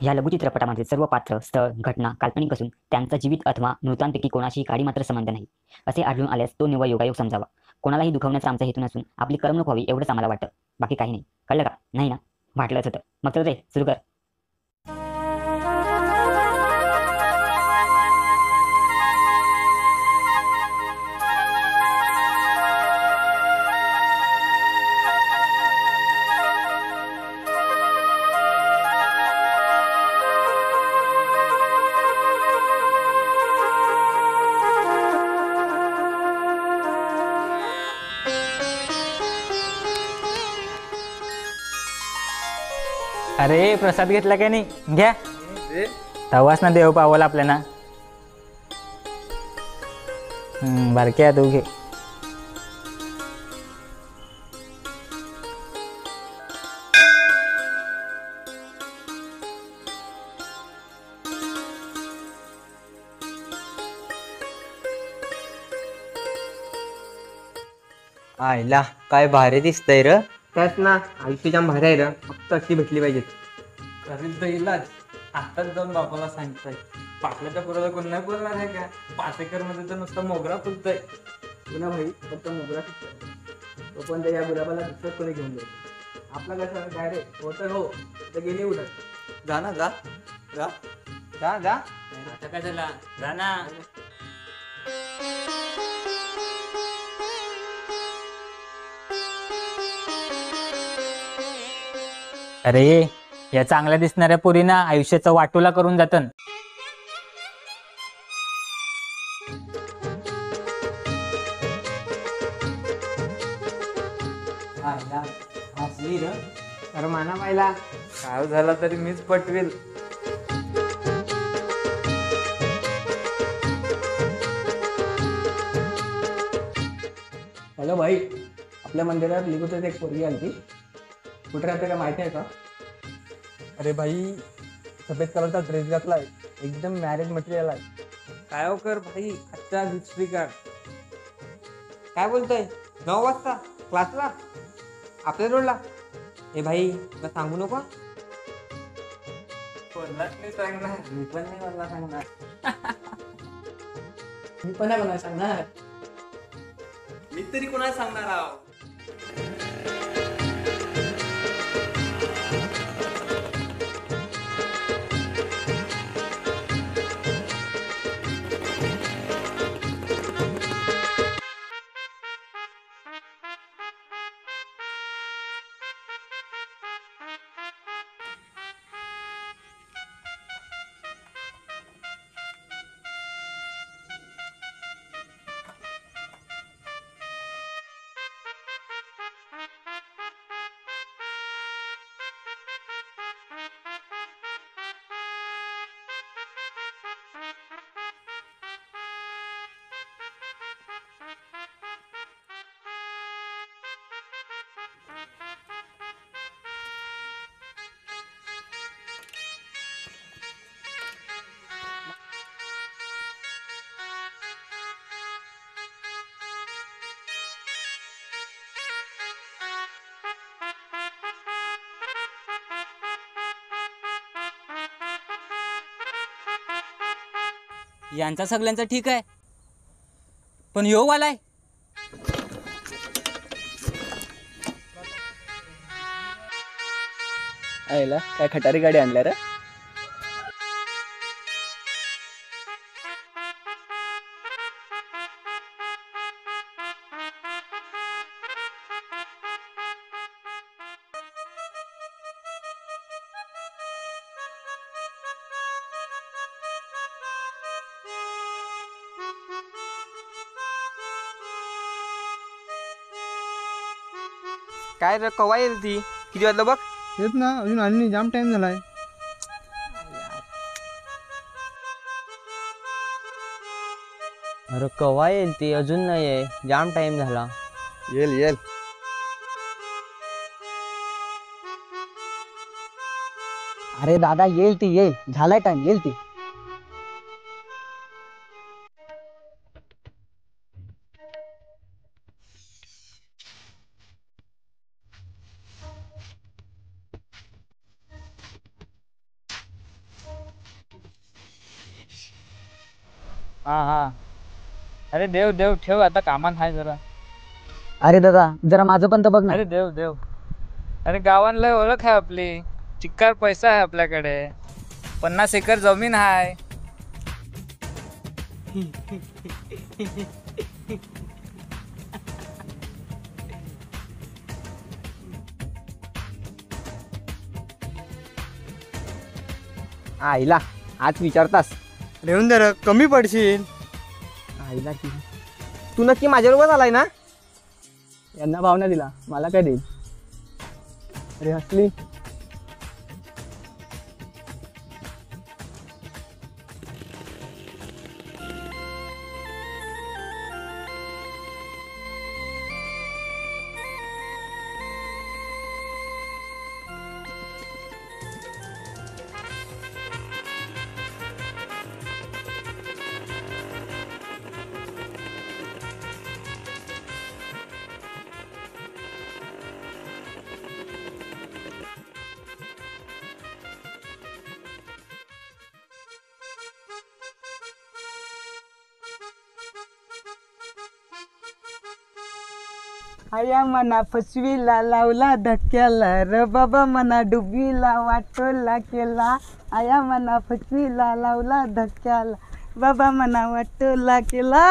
ह्या लघुचित्रपटामध्ये सर्व पात्र, स्थळ, घटना काल्पनिक असून त्यांचा जीवित अथवा मृतांपैकी कोणाशीही काडी मात्र संबंध नाही. असे आढळून आल्यास तो निव्वळ योगायोग समजावा. कोणालाही दुखवण्याचा आमचा हेतू नसून आपली करमणूक व्हावी एवढंच आम्हाला वाटतं. बाकी काही नाही. कळलं का? नाही ना? वाटलंच होतं. मग चल रे, सुरू कर. अरे प्रसाद घेतला का नाही? घ्या. तवाच ना देव पावला आपल्याला. बारक्या तू घे. आईला काय भारी दिसतंय र. त्यात ना आयुष्य जाम भारी आहे र. फक्त अशी भेटली पाहिजेत. करील तर इलाज. आताच जाऊन बापाला सांगताय. पाटलाच्या पोराला कोण नाही बोलणार आहे का? पाटेकर मध्ये तर नुसता मोगरा फुलतोय. पुन्हा भाई फक्त मोगरा तो पण त्या या गुलाबाला दुसरं कोणी घेऊन जाईल. आपला कसं काय रे होतं हो तर गेले उडत. जा ना जा जा जा जा. आता काय झाला? जा ना. अरे या चांगल्या दिसणाऱ्या पोरीना आयुष्याचा वाटोला करून जातं. हसली र. तर माना पाहिला काय झाला तरी मीच पटवेल. हॅलो भाई, आपल्या मंदिरात लिखुतच एक पोरगी आली. कुठे राहते का माहिती आहे का? अरे भाई सफेद कलरचा ड्रेस घातलाय. एकदम मॅरेज मटेरियल आहे. काय हो कर भाई आजच्या हिस्ट्री कार्ड. काय बोलतोय? 9 वाजता क्लासला आपल्या रोडला. ए भाई तुला सांगू नको. कोणालाच नाही सांगणार. मी पण नाही मला सांगणार. मी पण नाही मला सांगणार. मी तरी कोणाला सांगणार आहो. यांचा सगळ्यांचा ठीक आहे, पण ह्यो वालाय. आईला काय खटारी गाडी आणल्या रे. काय रे कवा येईल ती? किती वाजलं बघ. तेच ना, अजून आली जाम टाइम झालाय. अरे कवा येईल ती? अजून नाही आहे. जाम टाइम झाला. येईल येईल. अरे दादा येईल ती, येईल. झालाय टाइम, येईल ती. हा हा. अरे देव देव ठेव, आता कामात आहे जरा. अरे दादा जरा माझं पण तर बघ ना. अरे देव देव. अरे गावात लय ओळख आहे आपली, चिक्कार पैसा आहे आपल्याकडे, 50 एकर जमीन आहे. आईला आज विचारतास. रेवून दर कमी पडशील. आईला की तू नक्की माझ्याबरोबर आलाय ना? यांना भावना दिला मला काय देईल. अरे हसली. आया मना फसवीला लावला धक्क्याला र बाबा मना डुबीला वाटोला केला. आया मना फसवीला लावला धक्क्याला बाबा मना वाटोला केला.